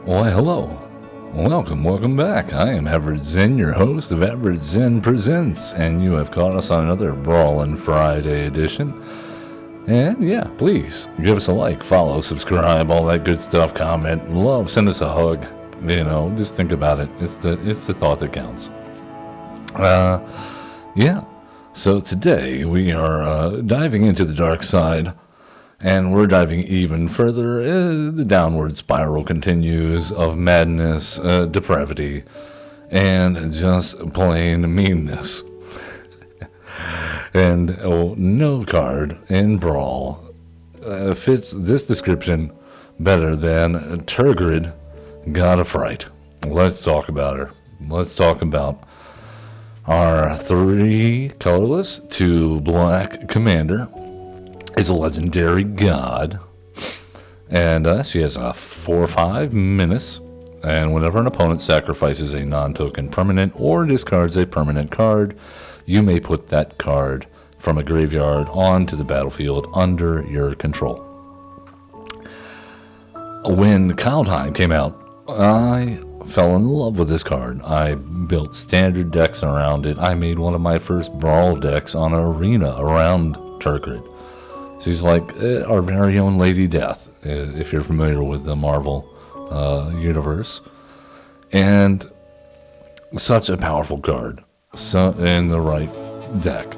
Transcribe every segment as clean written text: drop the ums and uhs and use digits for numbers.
Why, hello. Welcome back. I am averagezen, your host of averagezen Presents, and you have caught us on another Brawlin Friday edition. And yeah, please give us a like, follow, subscribe, all that good stuff, comment, love, send us a hug. You know, just think about it. It's the thought that counts. Yeah. So today we are diving into the dark side. And we're diving even further. The downward spiral continues of madness, depravity, and just plain meanness. And no card in Brawl fits this description better than Tergrid, God of Fright. Let's talk about her. Let's talk about our 3 colorless, 2 black commander. Is a legendary god, and she has a 4/5 menace, and whenever an opponent sacrifices a non-token permanent or discards a permanent card, you may put that card from a graveyard onto the battlefield under your control. When Kaldheim came out, I fell in love with this card. I built standard decks around it. I made one of my first Brawl decks on Arena around Tergrid. She's like our very own Lady Death, if you're familiar with the Marvel universe. And such a powerful card, so in the right deck.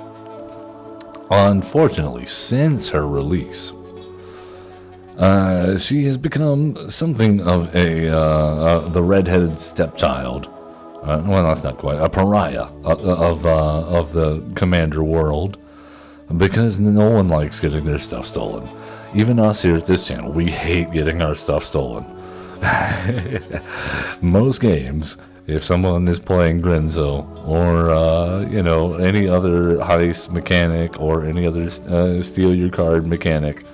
Unfortunately, since her release, she has become something of the red-headed stepchild. Well, that's not quite a pariah of the Commander world. Because no one likes getting their stuff stolen. Even us here at this channel, we hate getting our stuff stolen. Most games, if someone is playing Grenzo or any other heist mechanic or any other steal your card mechanic,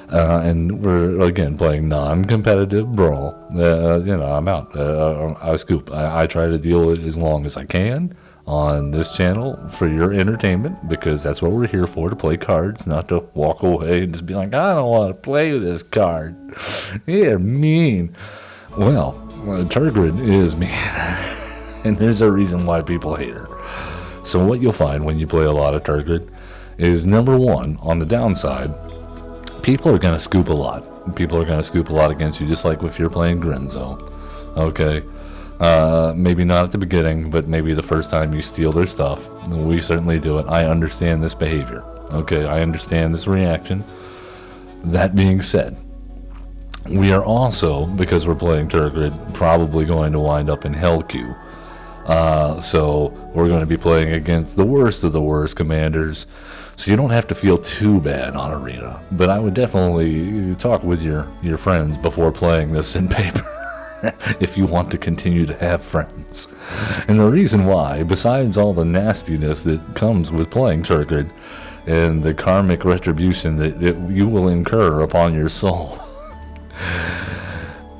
and we're again playing non-competitive Brawl, I'm out. I scoop. I try to deal with it as long as I can on this channel for your entertainment, because that's what we're here for, to play cards, not to walk away and just be like, I don't want to play with this card. You're mean. Well, Tergrid is mean. And there's a reason why people hate her. So what you'll find when you play a lot of Tergrid is, number one, on the downside, people are going to scoop a lot. People are going to scoop a lot against you, just like if you're playing Grenzo. Okay? Maybe not at the beginning, but maybe the first time you steal their stuff. We certainly do it. I understand this behavior. Okay, I understand this reaction. That being said, we are also, because we're playing Tergrid, probably going to wind up in Hell Queue. So we're going to be playing against the worst of the worst commanders. So you don't have to feel too bad on Arena. But I would definitely talk with your friends before playing this in paper. If you want to continue to have friends. And the reason why, besides all the nastiness that comes with playing Tergrid and the karmic retribution that you will incur upon your soul,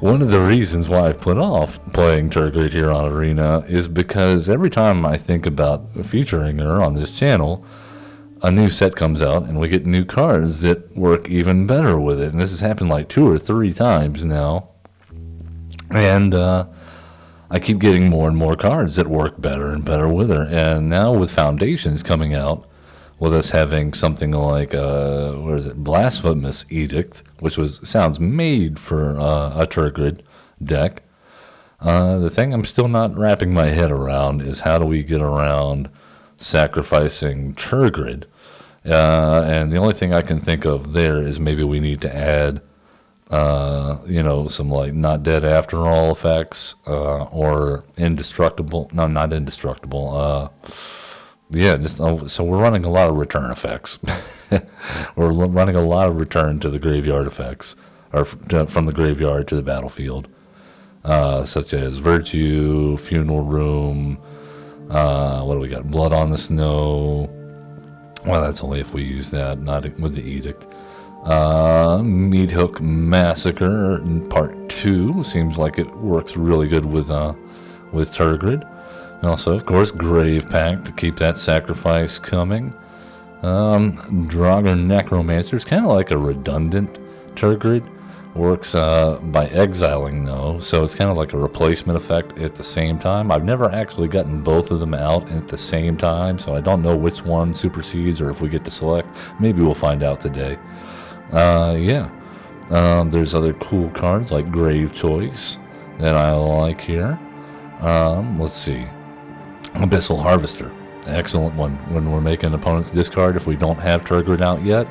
one of the reasons why I've put off playing Tergrid here on Arena is because every time I think about featuring her on this channel, a new set comes out and we get new cards that work even better with it. And this has happened like 2 or 3 times now. And I keep getting more and more cards that work better and better with her. And now with Foundations coming out, with us having something like, Blasphemous Edict, which sounds made for a Tergrid deck. The thing I'm still not wrapping my head around is how do we get around sacrificing Tergrid? And the only thing I can think of there is maybe we need to add some like not dead after all effects, or indestructible. No, not indestructible. So we're running a lot of return effects. We're running a lot of return to the graveyard effects, or from the graveyard to the battlefield, such as Virtue, Funeral Room. What do we got? Blood on the Snow. Well, that's only if we use that, not with the Edict. Meat Hook Massacre Part 2 seems like it works really good with Tergrid. And also, of course, Grave Pact to keep that sacrifice coming. Draugr Necromancer is kind of like a redundant Tergrid, Works by exiling, though, so it's kind of like a replacement effect at the same time. I've never actually gotten both of them out at the same time, so I don't know which one supersedes or if we get to select. Maybe we'll find out today. Yeah. There's other cool cards like Grave Choice that I like here. Let's see. Abyssal Harvester. Excellent one when we're making an opponent's discard if we don't have Tergrid out yet.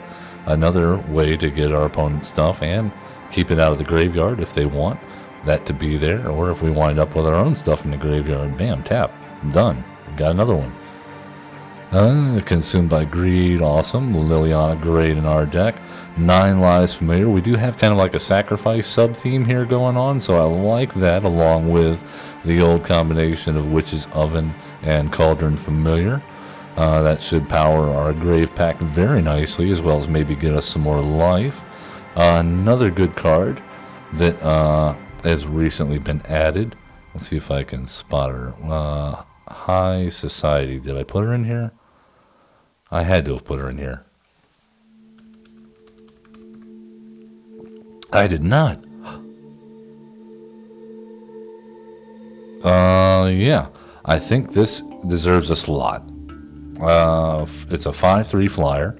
Another way to get our opponent's stuff and keep it out of the graveyard if they want that to be there, or if we wind up with our own stuff in the graveyard, bam, tap, done. Got another one. Consumed by Greed, awesome. Liliana, great in our deck. 9 Lives Familiar. We do have kind of like a sacrifice sub-theme here going on, so I like that, along with the old combination of Witch's Oven and Cauldron Familiar. That should power our Grave Pact very nicely, as well as maybe get us some more life. Another good card that has recently been added. Let's see if I can spot her. High Society. Did I put her in here? I had to have put her in here. I did not. Yeah. I think this deserves a slot. It's a 5/3 flyer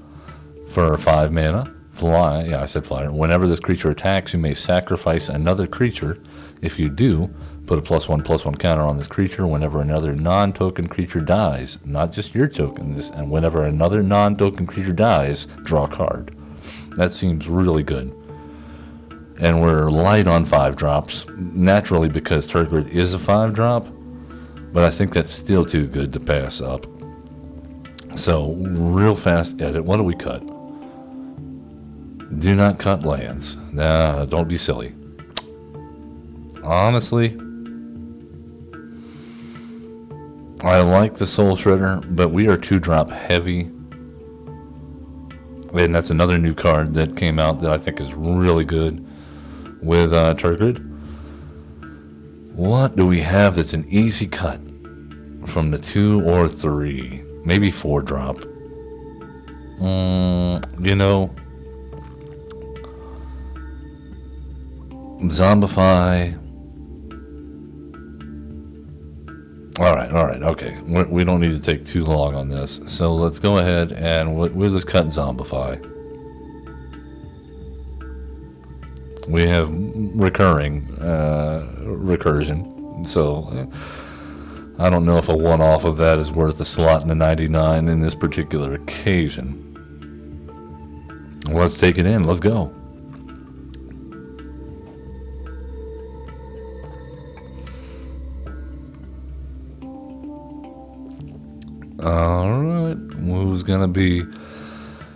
for 5 mana. Fly, yeah, I said flyer. Whenever this creature attacks, you may sacrifice another creature. If you do, put a +1/+1 counter on this creature whenever another non-token creature dies. Not just your token. And whenever another non-token creature dies, draw a card. That seems really good. And we're light on 5-drops, naturally because Tergrid is a 5-drop, but I think that's still too good to pass up. So, real fast edit. What do we cut? Do not cut lands. Nah, don't be silly. Honestly, I like the Soul Shredder, but we are 2-drop heavy. And that's another new card that came out that I think is really good with Tergrid. What do we have that's an easy cut from the 2 or 3? Maybe 4-drop. You know, Zombify. All right, okay. We don't need to take too long on this. So let's go ahead and we'll just cut Zombify. We have recursion. So I don't know if a one-off of that is worth a slot in the 99 in this particular occasion. Let's take it in. Let's go. Alright, who's gonna be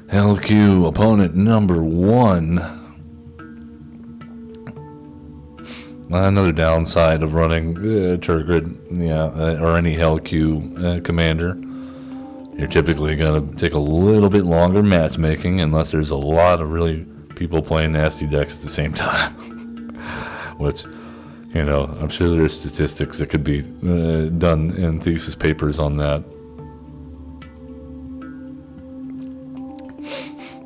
LQ opponent number 1? Another downside of running Tergrid, or any LQ commander. You're typically gonna take a little bit longer matchmaking unless there's a lot of really people playing nasty decks at the same time. Which, you know, I'm sure there's statistics that could be done in thesis papers on that.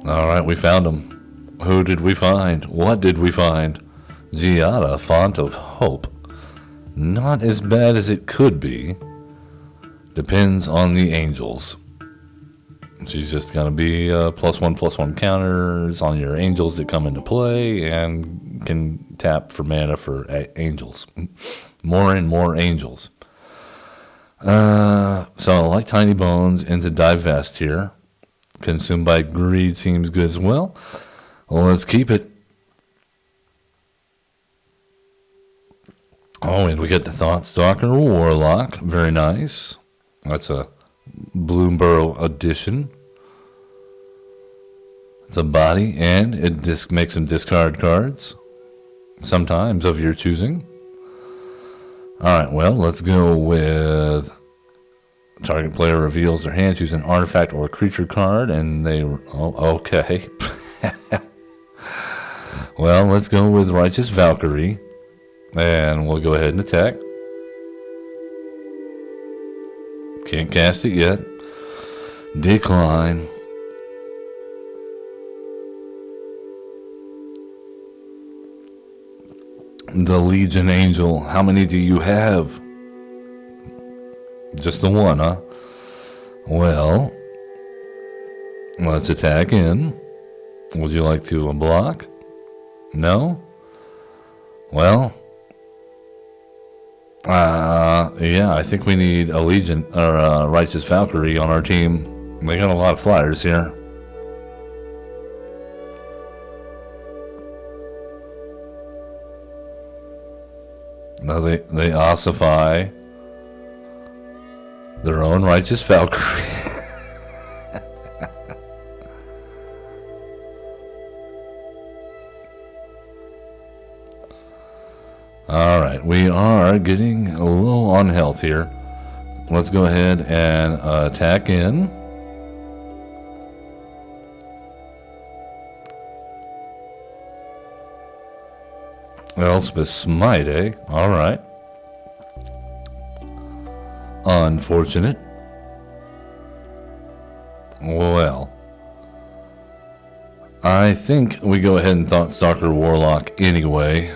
Alright, we found him. Who did we find? What did we find? Giada, Font of Hope. Not as bad as it could be. Depends on the angels. She's just going to be +1/+1 counters on your angels that come into play and can tap for mana for angels. More and more angels. So I like Tiny Bones into Divest here. Consumed by Greed seems good as well. Well, let's keep it. Oh, and we get the Thoughtstalker Warlock. Very nice. That's a Bloomburrow edition. It's a body, and it makes them discard cards. Sometimes of your choosing. Alright, well, let's go with... Target player reveals their hand, choose an artifact or a creature card, and they... Oh, okay. Well, let's go with Righteous Valkyrie. And we'll go ahead and attack. Can't cast it yet. Decline. The Legion Angel. How many do you have? Just the one, huh? Well, let's attack in. Would you like to block? No? Well, yeah, I think we need a Legion or a Righteous Valkyrie on our team. They got a lot of flyers here. Now they ossify their own Righteous Valkyrie. Alright, we are getting low on health here. Let's go ahead and attack in. Elspeth Smite, eh? Alright. Unfortunate. Well, I think we go ahead and Thought-Stalker Warlock anyway.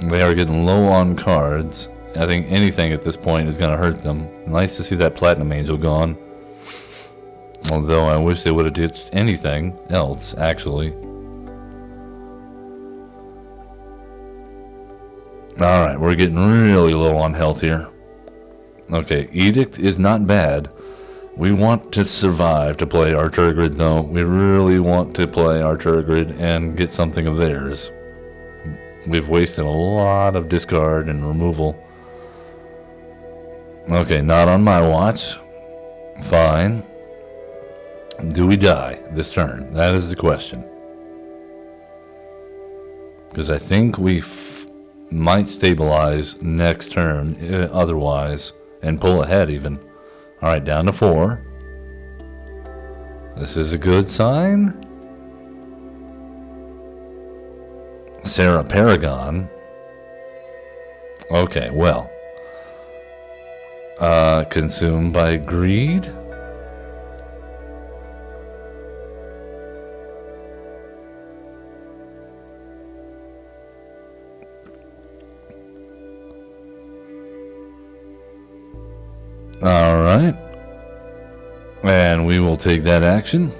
They are getting low on cards. I think anything at this point is going to hurt them. Nice to see that Platinum Angel gone. Although I wish they would have ditched anything else, actually. Alright, we're getting really low on health here. Okay, Edict is not bad. We want to survive to play our Tergrid, though. We really want to play our Tergrid and get something of theirs. We've wasted a lot of discard and removal. Okay, not on my watch. Fine. Do we die this turn? That is the question. Because I think we might stabilize next turn otherwise and pull ahead even. Alright, down to 4. This is a good sign. Sarah Paragon. Okay, well. Consumed by greed. Alright. And we will take that action.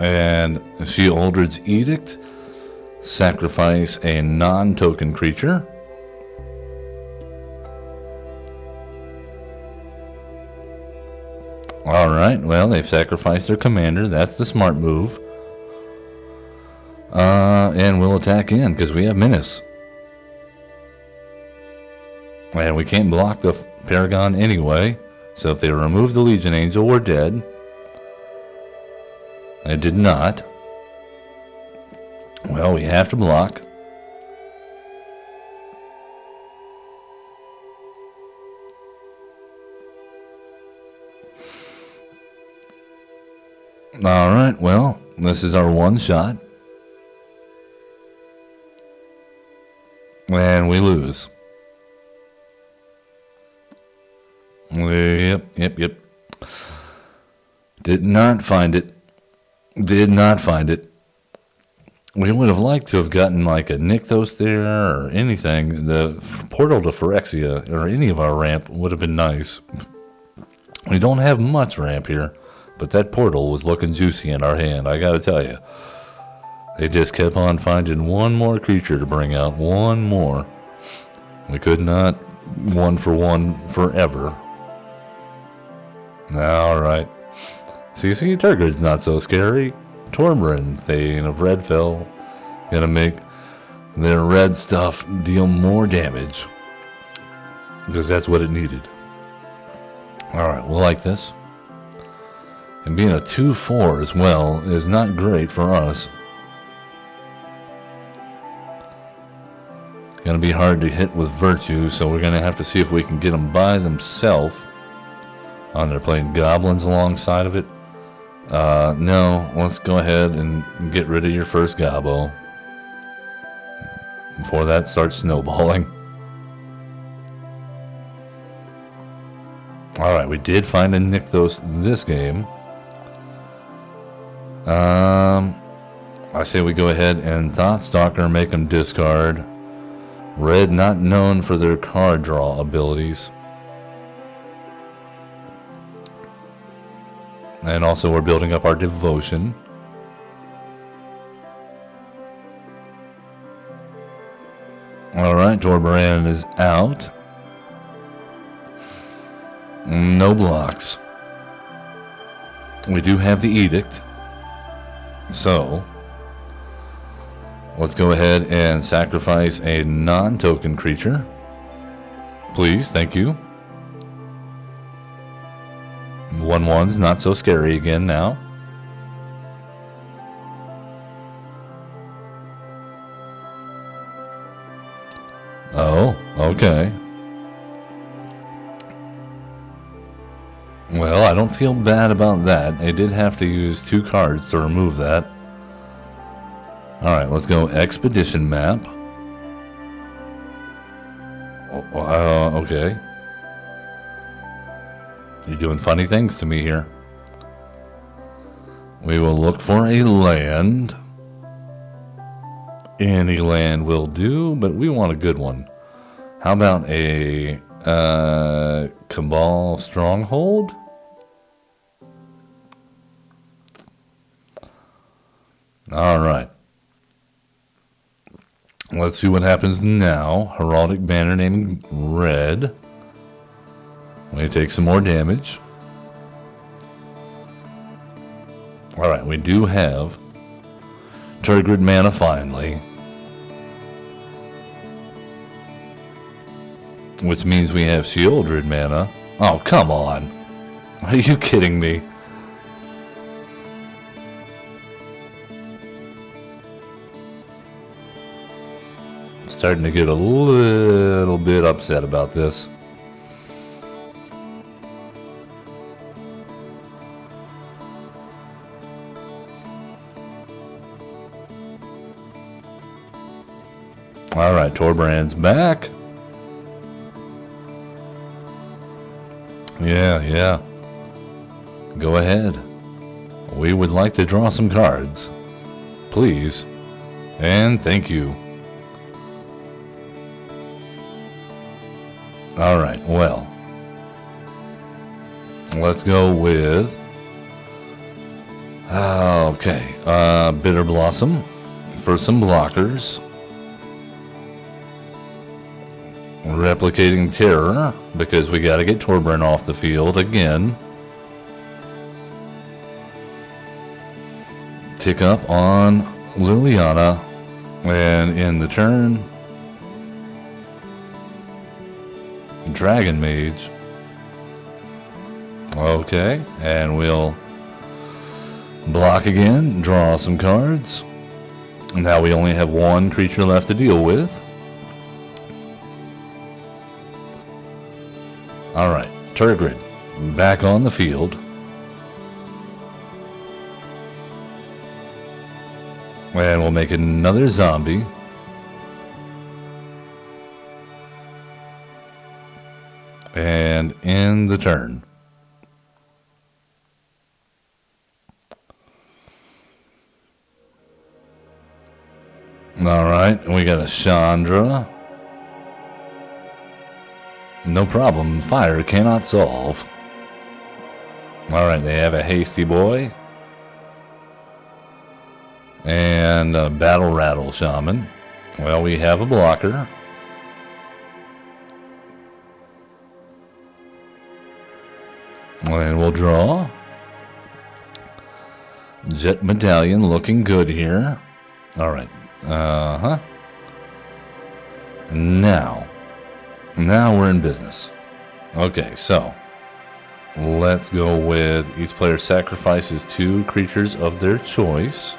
And Sheoldred's Edict. Sacrifice a non-token creature. Alright, well, they've sacrificed their commander. That's the smart move. And we'll attack in, because we have Menace. And we can't block the Paragon anyway. So if they remove the Legion Angel, we're dead. They did not. Well, we have to block. Alright, well, this is our one shot. And we lose. Yep. Did not find it. We would have liked to have gotten like a Nykthos there or anything. The portal to Phyrexia or any of our ramp would have been nice. We don't have much ramp here, but that portal was looking juicy in our hand, I gotta tell you. They just kept on finding one more creature to bring out, one more. We could not one for one forever. Alright. So you see, Tergrid's not so scary. Torbran, Thane of Redfell, gonna make their red stuff deal more damage. Because that's what it needed. Alright, we'll like this. And being a 2-4 as well is not great for us. Gonna be hard to hit with Virtue, so we're gonna have to see if we can get them by themselves. They're playing goblins alongside of it. No, let's go ahead and get rid of your first gobbo before that starts snowballing. Alright, we did find a Nykthos this game. I say we go ahead and Thought Stalker, make them discard. Red, not known for their card draw abilities. And also we're building up our devotion. Alright, Torbrand is out. No blocks. We do have the edict. So let's go ahead and sacrifice a non-token creature. Please, thank you. 1/1's not so scary again now. Oh, okay. Well, I don't feel bad about that. I did have to use 2 cards to remove that. Alright, let's go Expedition Map. Okay. You're doing funny things to me here. We will look for a land. Any land will do, but we want a good one. How about a Cabal Stronghold? Alright. Let's see what happens now. Heraldic Banner named Red. We take some more damage. Alright, we do have Tergrid mana finally. Which means we have Shieldred mana. Oh, come on. Are you kidding me? Starting to get a little bit upset about this. Alright, Torbrand's back. Yeah. Go ahead. We would like to draw some cards. Please. And thank you. Alright, well. Let's go with... Okay. Bitter Blossom. For some blockers. Replicating Terror, because we gotta get Torbrand off the field again. Tick up on Liliana, and in the turn, Dragon Mage. Okay, and we'll block again, draw some cards. Now we only have 1 creature left to deal with. Alright, Tergrid, back on the field. And we'll make another zombie. And end the turn. Alright, we got a Chandra. No problem, fire cannot solve. Alright, they have a Hasty Boy. And a Battle Rattle Shaman. Well, we have a blocker. And we'll draw. Jet Medallion looking good here. Alright. Now we're in business. Okay, so let's go with each player sacrifices 2 creatures of their choice.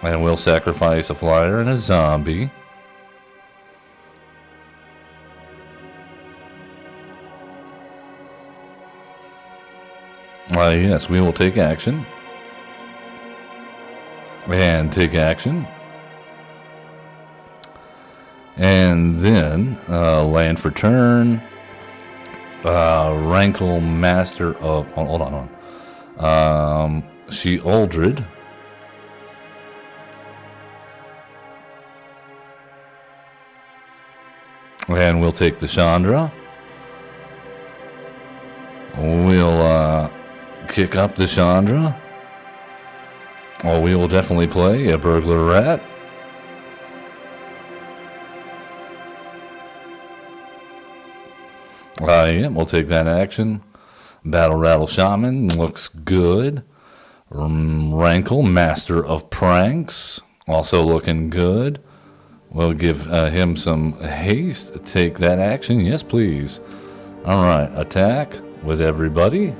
And we'll sacrifice a flyer and a zombie. Yes, we will take action. And take action. And then land for turn. Rankle Master of... Hold on. She Aldred. And we'll take the Chandra. We'll kick up the Chandra. Oh, we will definitely play a Burglar Rat. Yeah, we'll take that action. Battle Rattle Shaman looks good. Rankle, Master of Pranks, also looking good. We'll give him some haste. Take that action. Yes, please. All right, attack with everybody.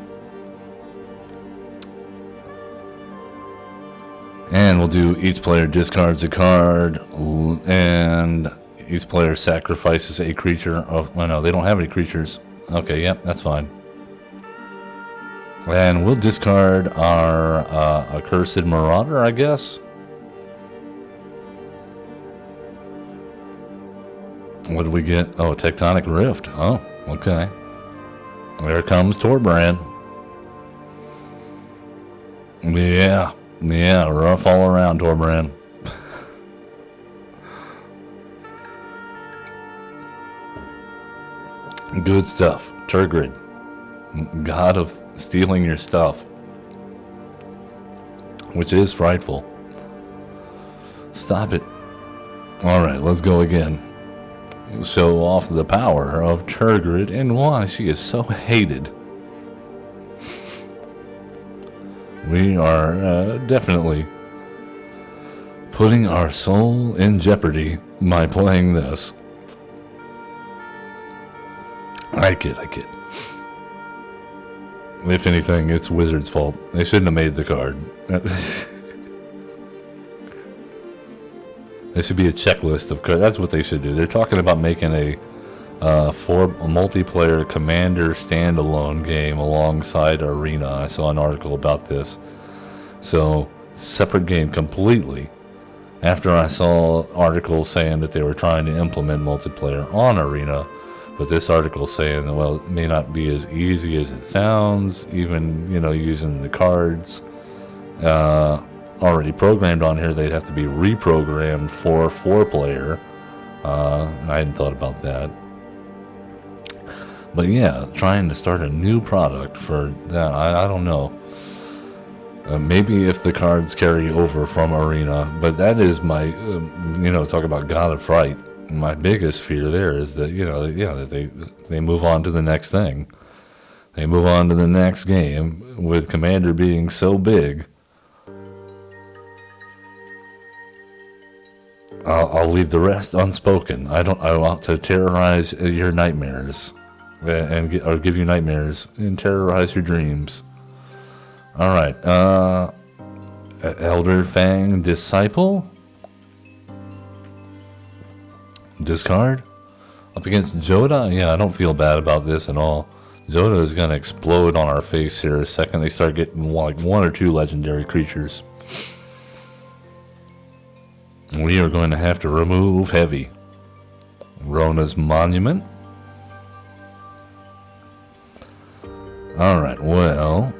And we'll do each player discards a card, and each player sacrifices a creature of... Well, no, they don't have any creatures. Okay, yep, that's fine. And we'll discard our Accursed Marauder, I guess. What did we get? Oh, Tectonic Rift. Oh, okay. There comes Torbrand. Yeah, rough all around, Torbrand. Good stuff. Tergrid. God of stealing your stuff. Which is frightful. Stop it. Alright, let's go again. Show off the power of Tergrid and why she is so hated. We are definitely putting our soul in jeopardy by playing this. I kid. If anything, it's Wizard's fault. They shouldn't have made the card. There should be a checklist of cards. That's what they should do. They're talking about making a multiplayer Commander standalone game alongside Arena. I saw an article about this. So, separate game completely. After I saw articles saying that they were trying to implement multiplayer on Arena, but this article saying that, well, it may not be as easy as it sounds, even, using the cards already programmed on here. They'd have to be reprogrammed for 4-player. I hadn't thought about that. But yeah, trying to start a new product for that, I don't know. Maybe if the cards carry over from Arena, but that is my, talk about God of Fright. My biggest fear there is that, that they move on to the next thing. They move on to the next game with Commander being so big. I'll leave the rest unspoken. I want to terrorize your nightmares, or give you nightmares and terrorize your dreams. All right, Elder Fang Disciple. Discard up against Joda. Yeah, I don't feel bad about this at all. Joda is gonna explode on our face here the second they start getting like 1 or 2 legendary creatures. We are going to have to remove heavy. Rona's Monument. Alright, well.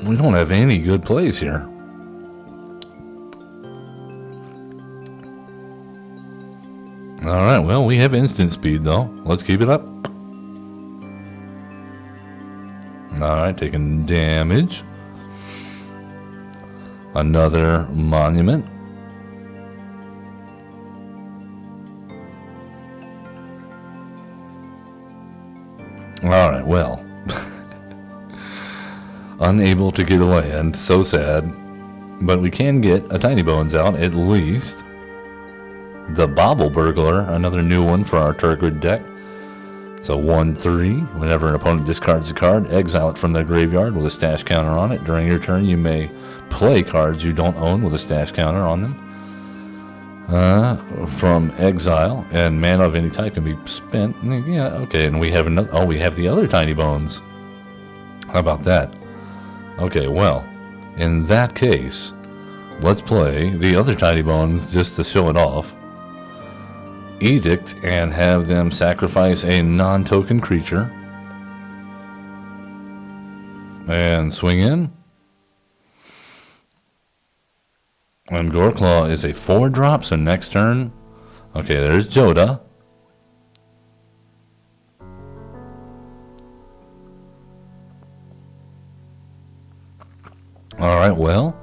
We don't have any good plays here. Alright, well, we have instant speed though. Let's keep it up. Alright, taking damage. Another Monument. Alright, well. Unable to get a land. So sad. But we can get a Tiny Bones out, at least. The Bobble Burglar, another new one for our Tergrid deck. So 1/3. Whenever an opponent discards a card, exile it from their graveyard with a stash counter on it. During your turn, you may play cards you don't own with a stash counter on them. From exile, and mana of any type can be spent. Yeah, okay. And we have another. Oh, we have the other Tiny Bones. How about that? Okay, well, in that case, let's play the other Tiny Bones just to show it off. Edict and have them sacrifice a non-token creature. And swing in. And Goreclaw is a 4-drop, so next turn. Okay, there's Joda. Alright, well.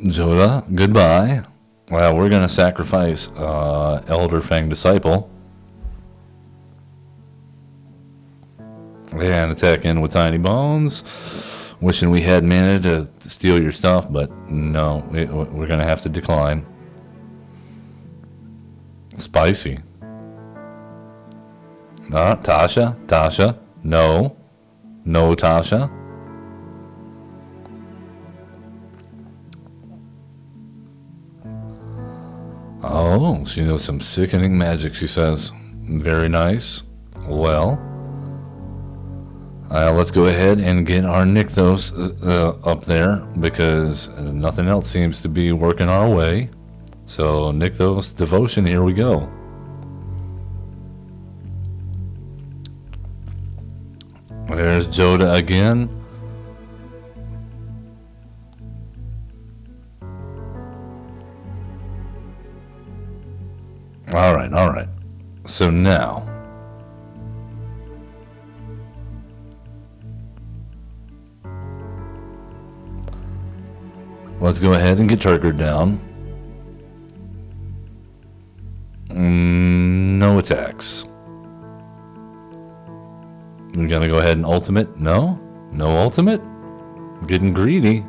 Joda, goodbye. Well, we're going to sacrifice Elder Fang Disciple. And attack in with Tiny Bones. Wishing we had mana to steal your stuff, but no, we're going to have to decline. Spicy. Tasha? Tasha? No. No, Tasha. Oh, she knows some sickening magic, she says. Very nice. Well, let's go ahead and get our Nykthos up there, because nothing else seems to be working our way. So, Nykthos Devotion, here we go. There's Joda again. Alright. So now, let's go ahead and get Tergrid down. No attacks. We're gonna go ahead and ultimate. No ultimate. Getting greedy.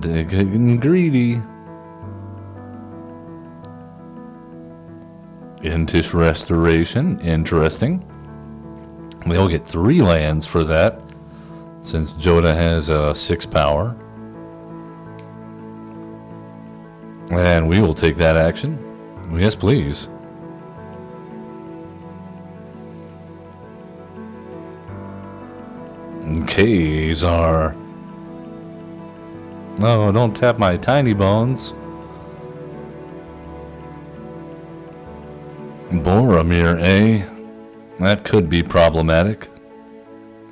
Getting greedy. Intish Restoration. Interesting. They'll get 3 lands for that, since Joda has 6 power. And we will take that action. Yes, please. Kazar. No, don't tap my Tiny Bones. Boromir, eh? That could be problematic.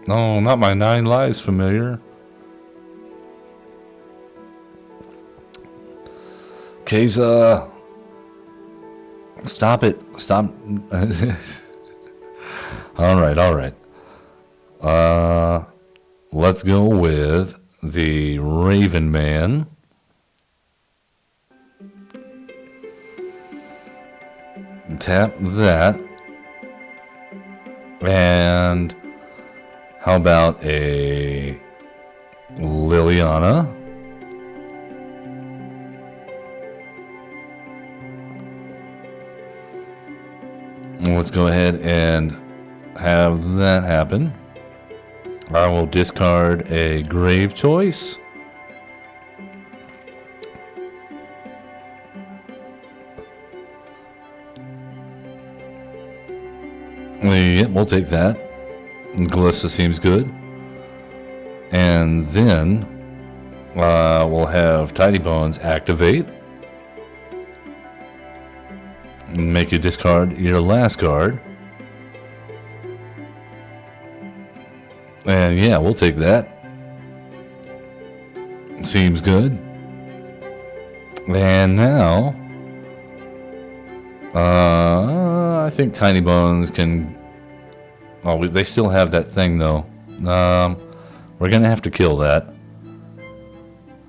No, not my 9 lives familiar. Kaza. Stop it. Stop. Alright. Let's go with the Raven Man. Tap that. And how about a Liliana? Let's go ahead and have that happen. I will discard a Grave Choice. Yep, we'll take that. Glissa seems good. And then we'll have Tiny Bones activate. Make you discard your last card. And yeah, we'll take that. Seems good. And now, I think Tiny Bones can... Oh, they still have that thing though. We're gonna have to kill that.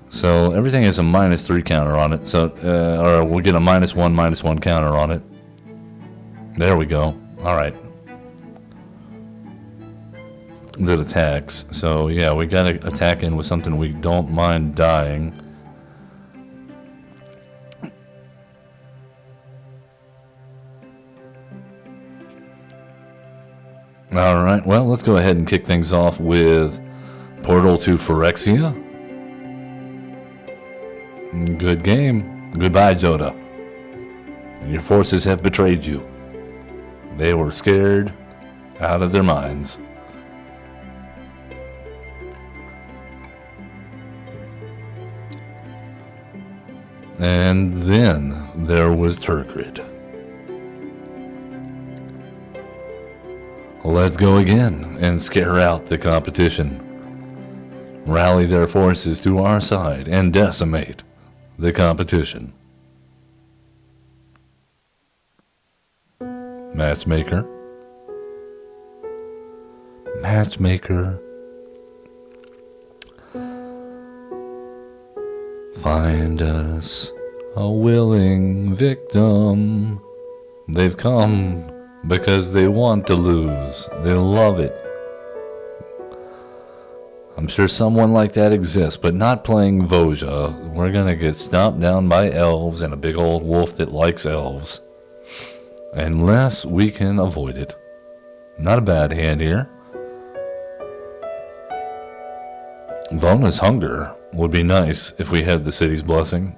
So everything has a -3 counter on it. So, or we'll get a -1 counter on it. There we go. All right. That attacks. So yeah, we gotta attack in with something we don't mind dying. All right. Well, let's go ahead and kick things off with Portal to Phyrexia. Good game. Goodbye, Joda. Your forces have betrayed you. They were scared out of their minds. And then there was Tergrid. Let's go again and scare out the competition. Rally their forces to our side and decimate the competition. Matchmaker. Matchmaker. Find us a willing victim. They've come because they want to lose. They love it. I'm sure someone like that exists, but not playing Voja. We're gonna get stomped down by elves and a big old wolf that likes elves. Unless we can avoid it. Not a bad hand here. Vona's Hunger would be nice if we had the city's blessing.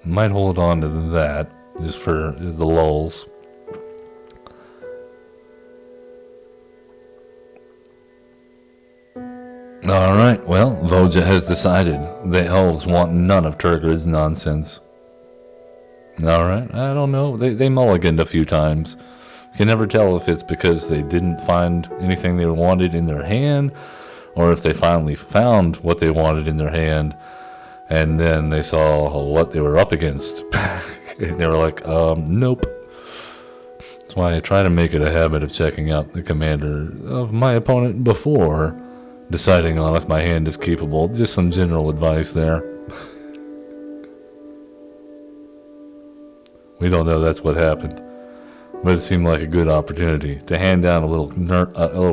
Might hold on to that just for the lulls. Alright, well, Voja has decided the elves want none of Tergrid's nonsense. Alright, I don't know. They mulliganed a few times. You can never tell if it's because they didn't find anything they wanted in their hand, or if they finally found what they wanted in their hand, and then they saw what they were up against. And they were like, nope. That's why I try to make it a habit of checking out the commander of my opponent before deciding on if my hand is capable. Just some general advice there. We don't know that's what happened, but it seemed like a good opportunity to hand down a little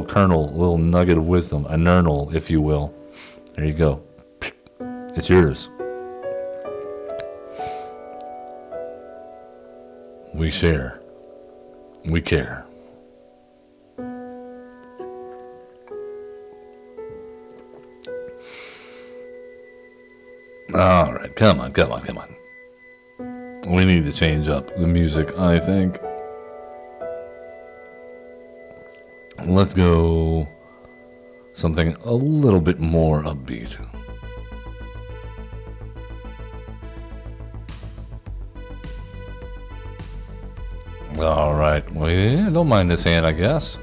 kernel, a little nugget of wisdom, a nernal, if you will. There you go. It's yours. We share. We care. All right, come on. We need to change up the music, I think. Let's go something a little bit more upbeat. All right, well, yeah, don't mind this hand, I guess.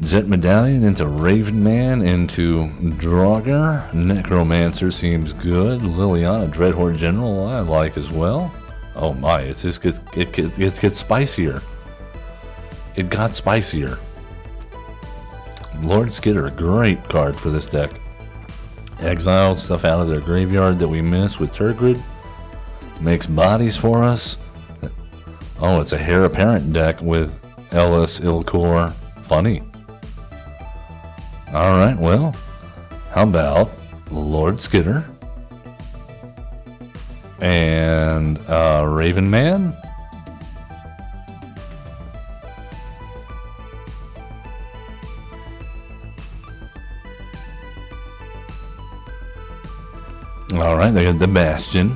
Jet Medallion into Raven Man into Draugr. Necromancer seems good. Liliana, Dreadhorde General, I like as well. Oh my, it gets spicier. It got spicier. Lord Skitter, great card for this deck. Exile stuff out of their graveyard that we miss with Tergrid. Makes bodies for us. Oh, it's a Heir Apparent deck with Ellis, Ilkor. Funny. Alright, well, how about Lord Skitter and Raven Man? Alright, they got the Bastion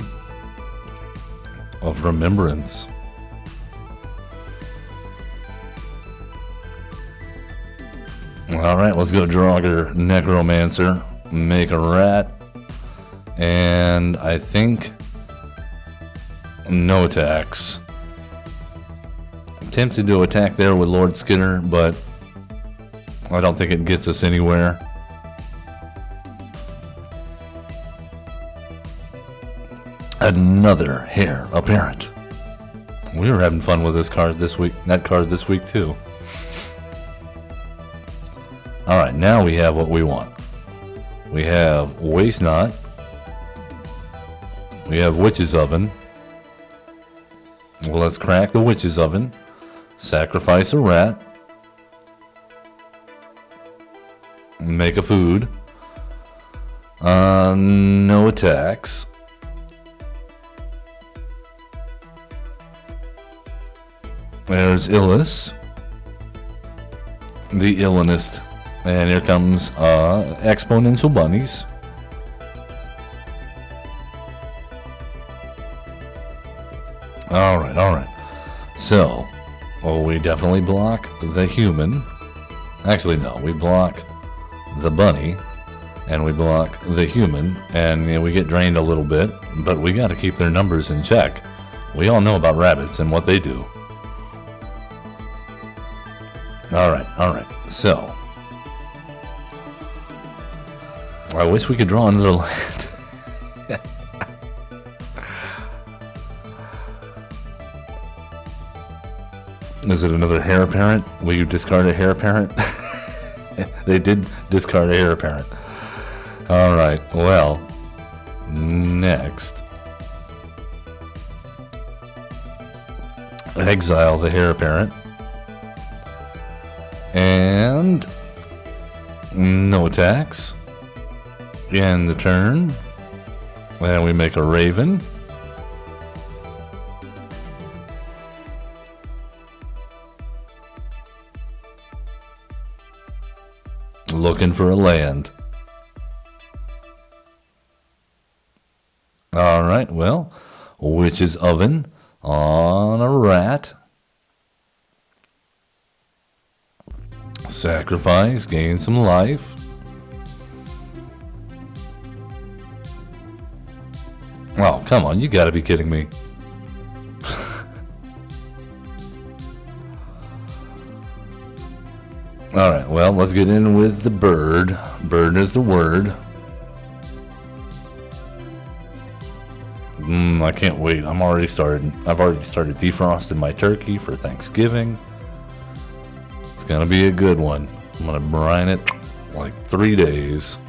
of Remembrance. Alright, let's go Draugr, Necromancer, make a rat, and I think no attacks. I'm tempted to attack there with Lord Skitter, but I don't think it gets us anywhere. Another Heir Apparent. We were having fun with this card this week, that card this week too. Alright, now we have what we want. We have Waste Not. We have Witch's Oven. Well, let's crack the Witch's Oven. Sacrifice a rat. Make a food. No attacks. There's Illis. The Illinist. And here comes Exponential Bunnies. Alright. So, we definitely block the human. Actually, no, we block the bunny. And we block the human. And we get drained a little bit. But we got to keep their numbers in check. We all know about rabbits and what they do. All right. So, I wish we could draw another land. Is it another heir apparent? Will you discard a heir apparent? They did discard a heir apparent. All right. Well, next, exile the heir apparent, and no attacks. End the turn, and we make a raven. Looking for a land. All right, well, witch's oven on a rat. Sacrifice, gain some life. Oh, come on, you gotta be kidding me. Alright, well, let's get in with the bird. Bird is the word. I can't wait. I've already started defrosting my turkey for Thanksgiving. It's gonna be a good one. I'm gonna brine it like 3 days.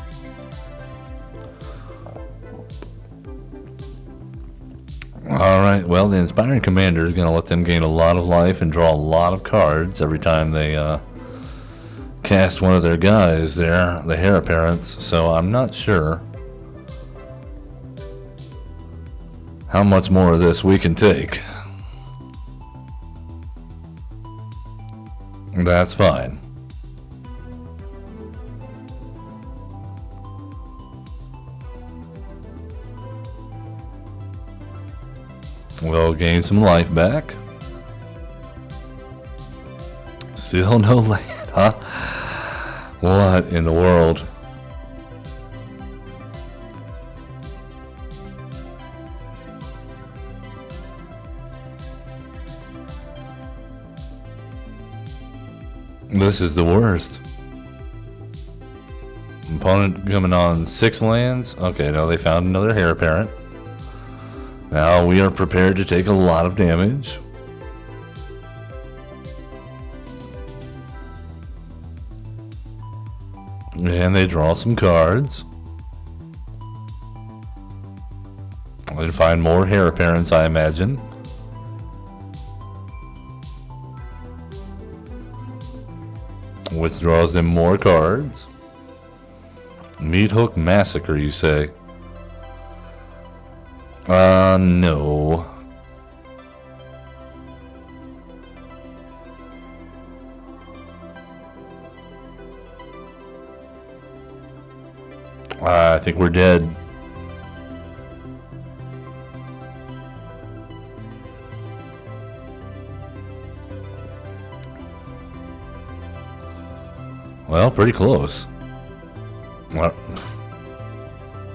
Alright, well, the Inspiring Commander is gonna let them gain a lot of life and draw a lot of cards every time they cast one of their guys there, the heir apparents. So I'm not sure how much more of this we can take. That's fine. We'll gain some life back. Still no land, huh? What in the world? This is the worst. Opponent coming on 6 lands. Okay, now they found another heir apparent. Now we are prepared to take a lot of damage. And they draw some cards. They'll find more heir apparents, I imagine. Which draws them more cards. Meat Hook Massacre, you say? No. I think we're dead. Well, pretty close. Well,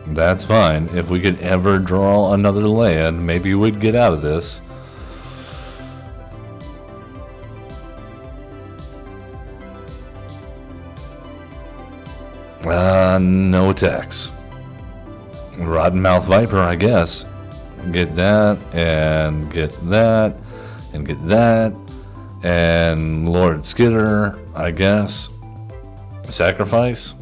that's fine. If we could ever draw another land, maybe we'd get out of this. No attacks. Rotten Mouth Viper, I guess. Get that, and get that, and get that, and Lord Skitter, I guess. Sacrifice.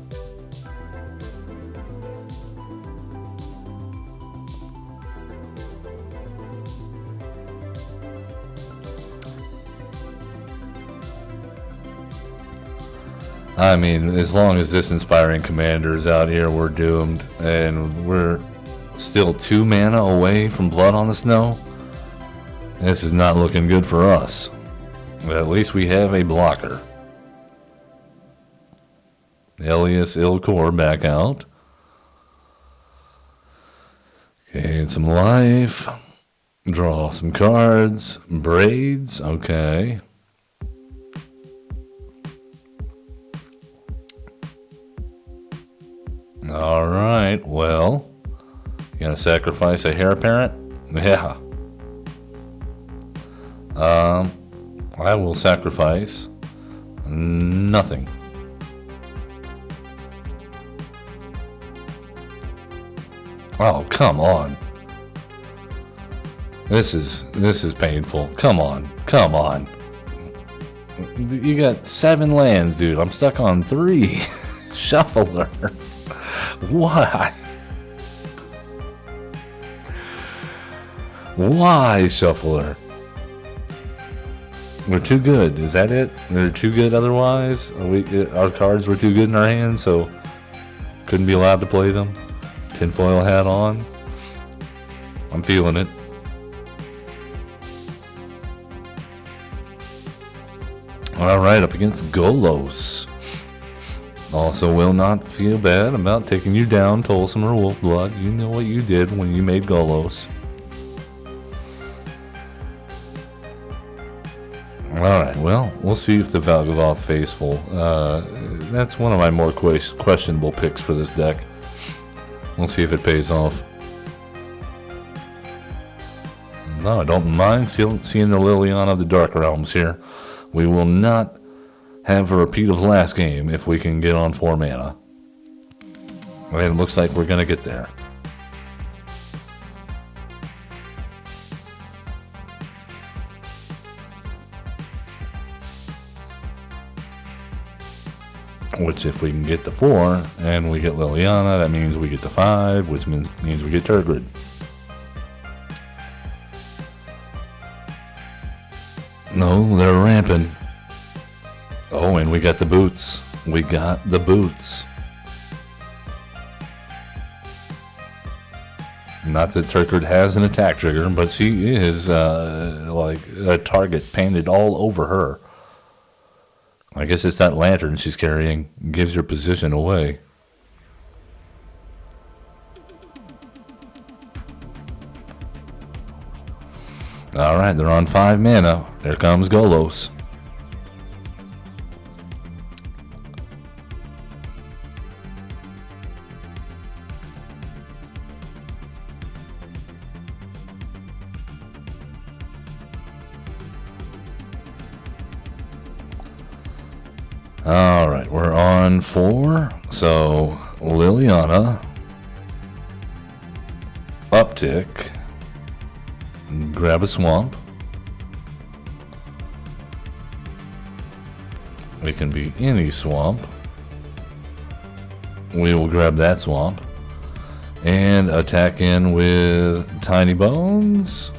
I mean, as long as this Inspiring Commander is out here, we're doomed. And we're still 2 mana away from Blood on the Snow. This is not looking good for us. But at least we have a blocker. Elias Ilkor back out. Gain some life. Draw some cards. Braids. Okay. Alright, well. You gonna sacrifice a heir apparent? Yeah. I will sacrifice Nothing. Oh, come on. This is painful. Come on. Come on. You got 7 lands, dude. I'm stuck on 3. Shuffler. Why? Why, Shuffler? We're too good. Is that it? We're too good otherwise? Our cards were too good in our hands, so couldn't be allowed to play them? Tinfoil hat on? I'm feeling it. Alright, up against Golos. Also will not feel bad about taking you down, Tolson or Wolfblood. You know what you did when you made Golos. Alright, well, we'll see if the Valgavoth Faithful. That's one of my more questionable picks for this deck. We'll see if it pays off. No, I don't mind seeing the Liliana of the Dark Realms here. We will not have a repeat of last game if we can get on 4 mana. And it looks like we're going to get there. Which if we can get to 4 and we get Liliana, that means we get to 5, which means we get Tergrid. No, they're ramping. Oh, and we got the boots. We got the boots. Not that Tergrid has an attack trigger, but she is like a target painted all over her. I guess it's that lantern she's carrying. Gives your position away. Alright, they're on 5 mana. There comes Golos. Alright, we're on 4. So, Liliana. Uptick. Grab a swamp. It can be any swamp. We will grab that swamp. And attack in with Tiny Bones.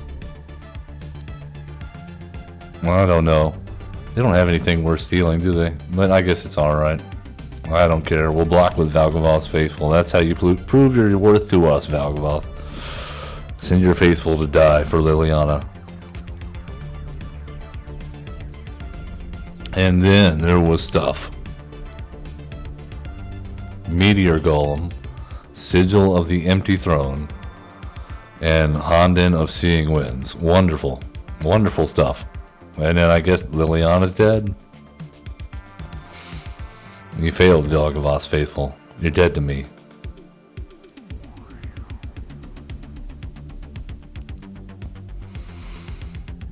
I don't know. They don't have anything worth stealing, do they? But I guess it's alright. I don't care. We'll block with Valgavoth's Faithful. That's how you prove your worth to us, Valgavoth. Send your faithful to die for Liliana. And then there was stuff. Meteor Golem, Sigil of the Empty Throne, and Honden of Seeing Winds. Wonderful. Wonderful stuff. And then I guess Liliana's dead. You failed, Valgavoth's Faithful. You're dead to me.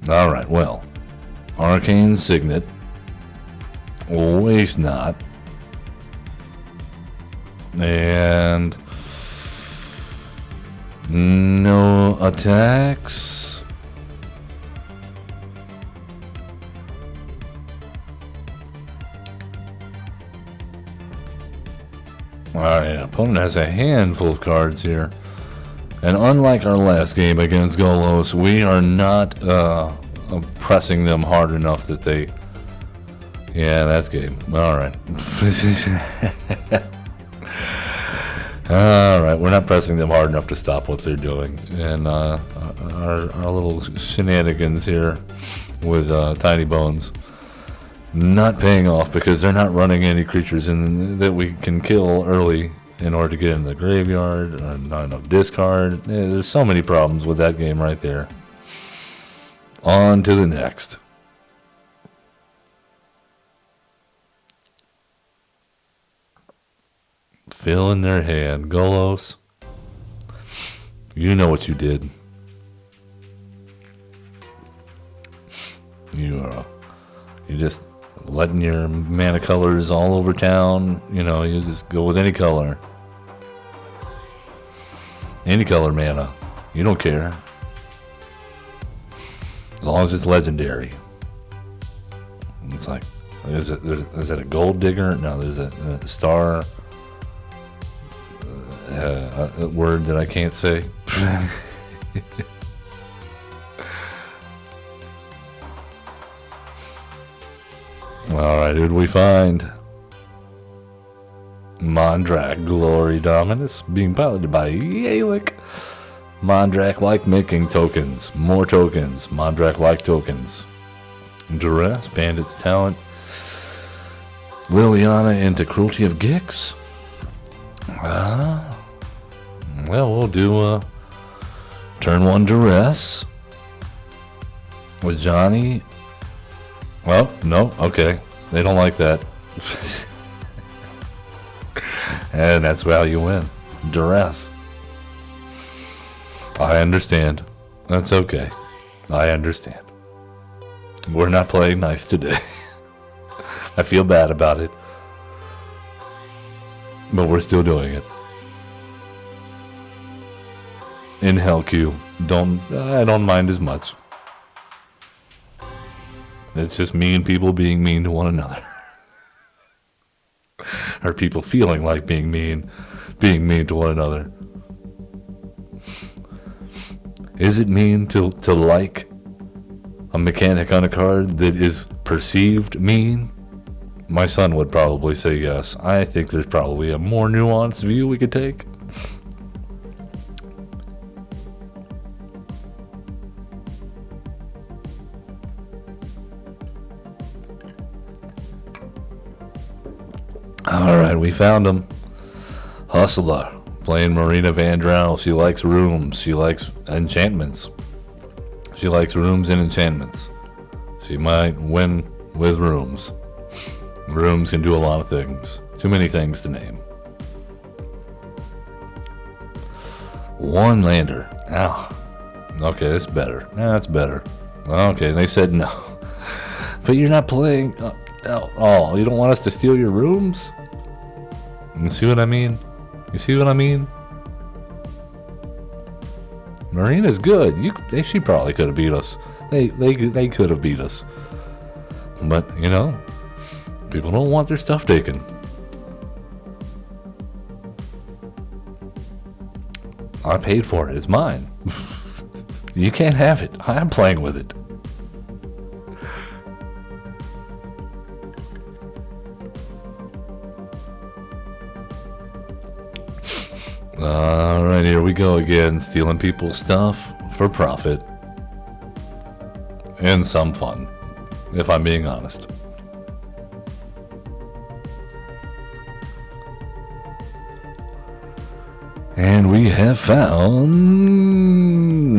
Alright, well. Arcane Signet. Waste Not. And no attacks. Alright, opponent has a handful of cards here. And unlike our last game against Golos, we are not pressing them hard enough that they... Yeah, that's game. Alright. Alright, we're not pressing them hard enough to stop what they're doing. And our little shenanigans here with Tiny Bones not paying off because they're not running any creatures in that we can kill early in order to get in the graveyard, or not enough discard. There's so many problems with that game right there. On to the next. Fill in their hand. Golos, you know what you did. You just letting your mana colors all over town. You know, you just go with any color. Any color mana. You don't care. As long as it's legendary. It's like, is it a gold digger? No, there's a star. A word that I can't say. Alright, who did we find? Mondrak Glory Dominus, being piloted by Yalik. Mondrak like making tokens. More tokens. Mondrak like tokens. Duress, Bandit's Talent. Liliana into Cruelty of Gix. Well, we'll do turn 1 Duress. With Johnny. Well, no, okay. They don't like that. And that's how you win. Duress. I understand. That's okay. I understand. We're not playing nice today. I feel bad about it. But we're still doing it. In Hell Q. I don't mind as much. It's just mean people being mean to one another. Or people feeling like being mean to one another. Is it mean to like a mechanic on a card that is perceived mean? My son would probably say yes. I think there's probably a more nuanced view we could take. Alright, we found him. Hustler. Playing Marina Vandral. She likes rooms. She likes enchantments. She likes rooms and enchantments. She might win with rooms. Rooms can do a lot of things. Too many things to name. 1 lander. Ow. Okay, that's better. That's better. Okay, they said no. But you're not playing... Oh, you don't want us to steal your rooms? You see what I mean? You see what I mean? Marina's good. She probably could have beat us. They could have beat us. But, you know, people don't want their stuff taken. I paid for it. It's mine. You can't have it. I'm playing with it. Alright, here we go again, stealing people's stuff for profit. And some fun, if I'm being honest. And we have found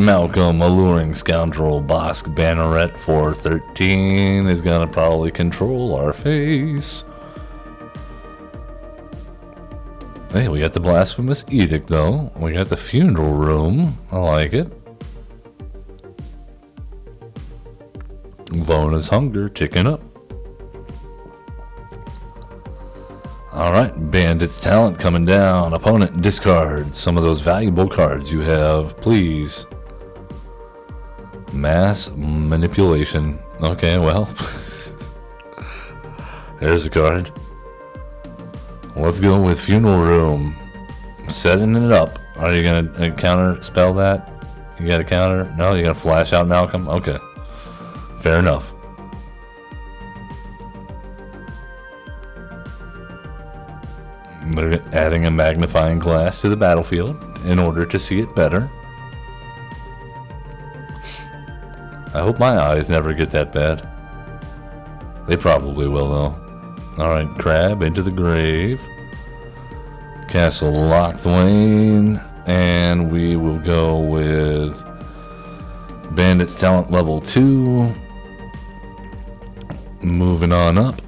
Malcolm, Alluring Scoundrel, Bosk, Banneret, 413 is gonna probably control our face. Hey, we got the Blasphemous Edict, though. We got the Funeral Room. I like it. Vona's Hunger ticking up. Alright, Bandit's Talent coming down. Opponent discard some of those valuable cards you have, please. Mass Manipulation. Okay, well. There's a card. Let's go with Funeral Room. Setting it up. Are you going to counter spell that? You got a counter? No, you got to flash out Malcolm? Okay. Fair enough. They're adding a magnifying glass to the battlefield in order to see it better. I hope my eyes never get that bad. They probably will, though. Alright, Crab into the grave. Castle Lochthwain. And we will go with Bandit's Talent level 2. Moving on up.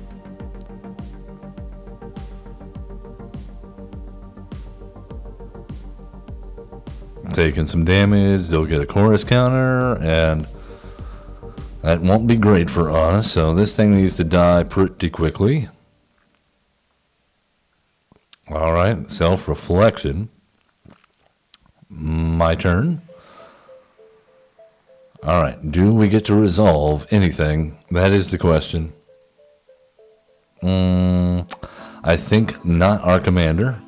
Taking some damage. They'll get a chorus counter. And That won't be great for us, so this thing needs to die pretty quickly. Alright, self-reflection. My turn. Alright, do we get to resolve anything? That is the question. I think not our commander.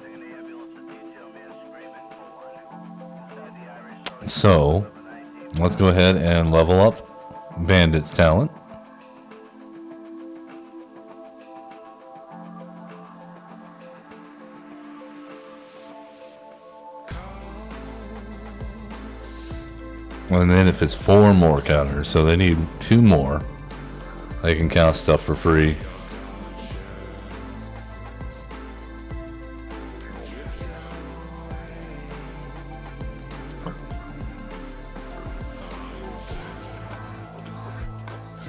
So, let's go ahead and level up Bandit's talent. And then if it's 4 more counters, so they need 2 more, they can count stuff for free.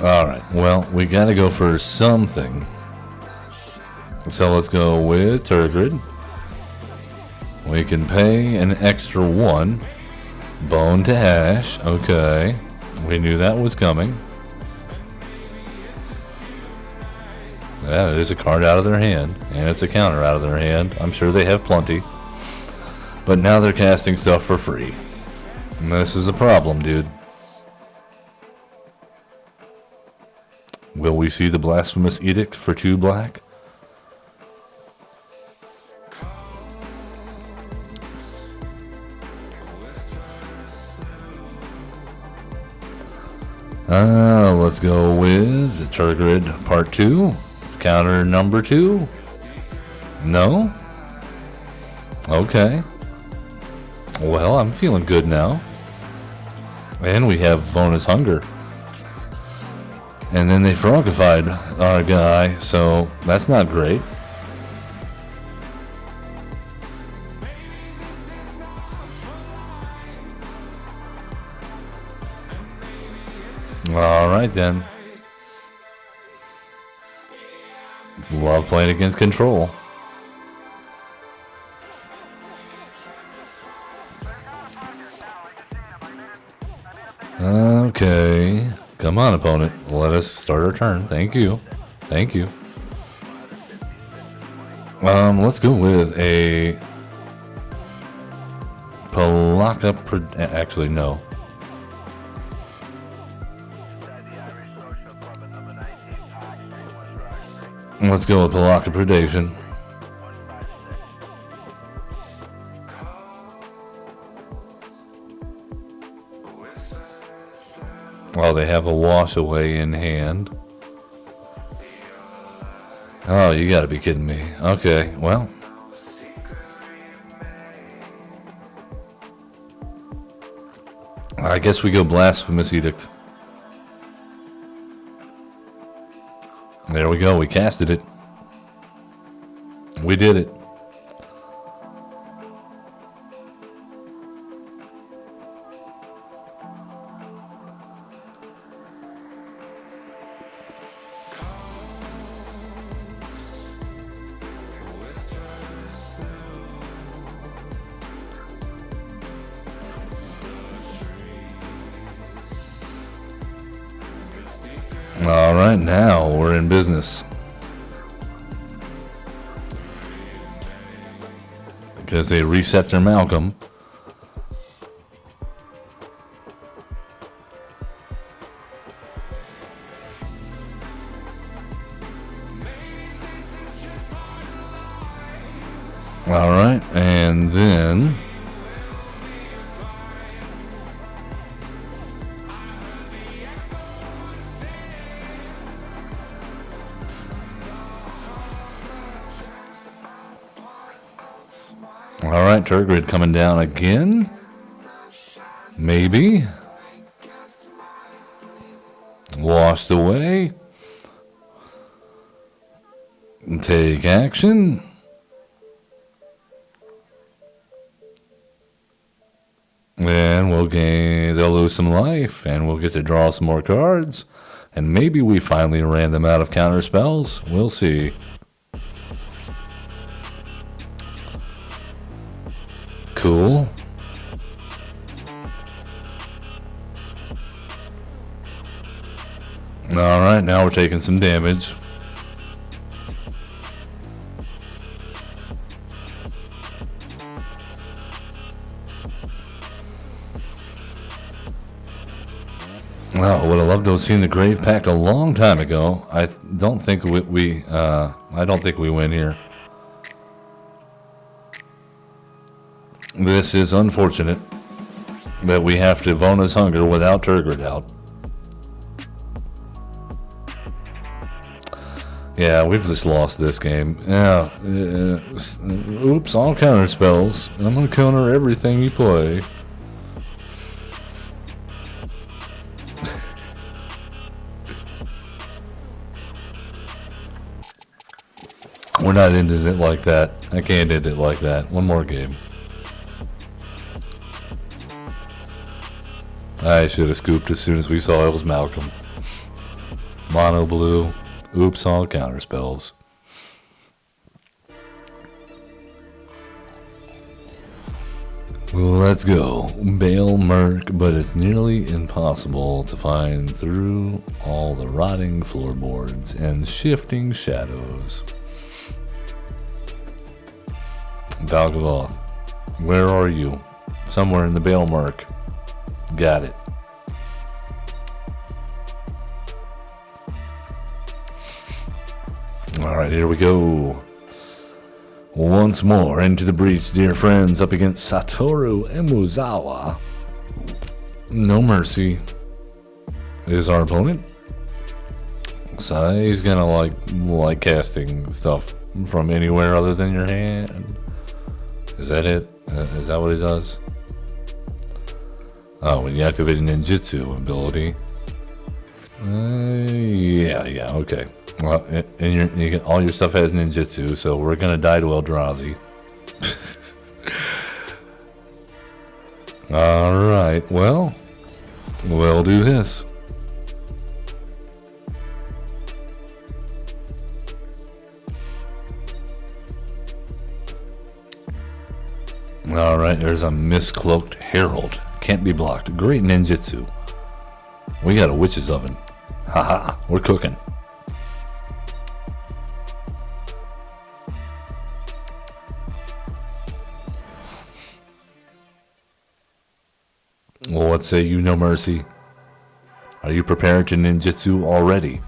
Alright, well, we gotta go for something. So let's go with Tergrid. We can pay an extra 1. Bone to hash. Okay. We knew that was coming. Yeah, it is a card out of their hand. And it's a counter out of their hand. I'm sure they have plenty. But now they're casting stuff for free. And this is a problem, dude. Will we see the blasphemous edict for 2 black? Let's go with the Tergrid Part 2. Counter number 2. No? Okay. Well, I'm feeling good now. And we have bonus hunger. And then they frogified our guy, so that's not great. Alright then. Love playing against control. Okay. Come on, opponent. Let us start our turn. Thank you. Thank you. Let's go with a Palaka. Actually, no. Let's go with Palaka Predation. Oh, they have a wash away in hand. Oh, you gotta be kidding me. Okay, well. I guess we go Blasphemous Edict. There we go, we casted it. We did it. All right, now we're in business. Because they reset their Malcolm. All right, and then all right, Tergrid coming down again. Maybe. Washed away. Take action. And they'll lose some life, and we'll get to draw some more cards. And maybe we finally ran them out of counter spells. We'll see. Cool. Alright, now we're taking some damage. Well, would have loved to have seen the Grave Pact a long time ago. I don't think I don't think we win here. This is unfortunate that we have to Vona's Hunger without Tergrid out. Yeah, we've just lost this game. Yeah, oops, all counter spells. I'm gonna counter everything you play. We're not ending it like that. I can't end it like that. One more game. I should have scooped as soon as we saw it was Malcolm. Mono blue. Oops, all counter spells. Let's go. Bale Merc, but it's nearly impossible to find through all the rotting floorboards and shifting shadows. Valgavoth, where are you? Somewhere in the Bale Merc. Got it. Alright, here we go. Once more into the breach, dear friends, up against Satoru Emuzawa. No mercy is our opponent. So he's gonna like casting stuff from anywhere other than your hand. Is that it? Is that what it does? Oh, when you activate a ninjutsu ability. Yeah, okay. Well, and all your stuff has ninjutsu, so we're gonna die to Eldrazi. Alright, well, we'll do this. Alright, there's a miscloaked herald. Can't be blocked. Great ninjutsu. We got a witch's oven. Haha, we're cooking. Well, what say you, No Mercy? Are you prepared to ninjutsu already?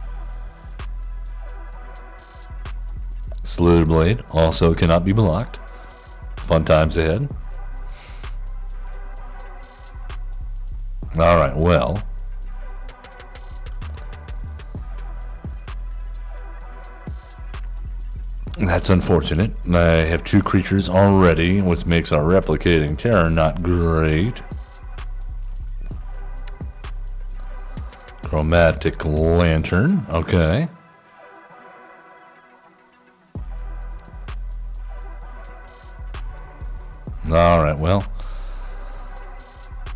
Slither Blade also cannot be blocked. Fun times ahead. Alright, well. That's unfortunate. I have 2 creatures already, which makes our replicating terror not great. Chromatic Lantern, okay. Alright, well.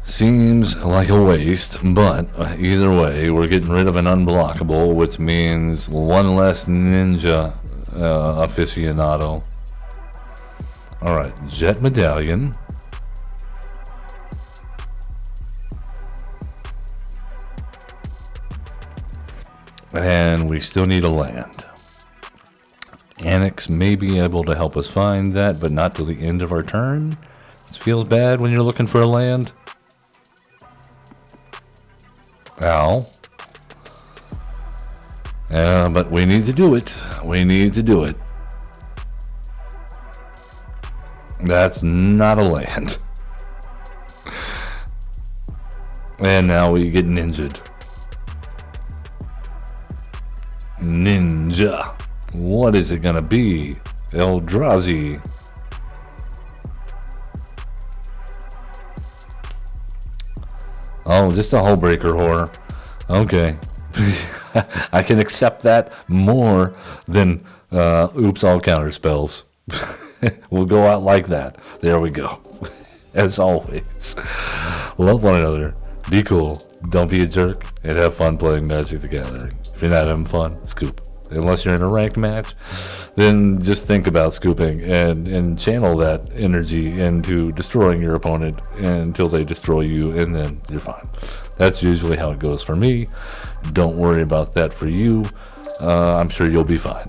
Seems like a waste, but either way, we're getting rid of an unblockable, which means one less ninja aficionado. Alright, Jet Medallion. And we still need a land. Annex may be able to help us find that, but not till the end of our turn. It feels bad when you're looking for a land. Ow. But we need to do it. We need to do it. That's not a land. And now we get ninja'd. Ninja. What is it gonna be? Eldrazi. Oh, just a Hullbreaker horror. Okay. I can accept that more than oops all counter spells. We'll go out like that. There we go. As always. Love one another. Be cool. Don't be a jerk. And have fun playing Magic the Gathering. If you're not having fun, scoop. Unless you're in a ranked match, then just think about scooping and channel that energy into destroying your opponent until they destroy you, and then you're fine. That's usually how it goes for me. don't worry about that for you. I'm sure you'll be fine.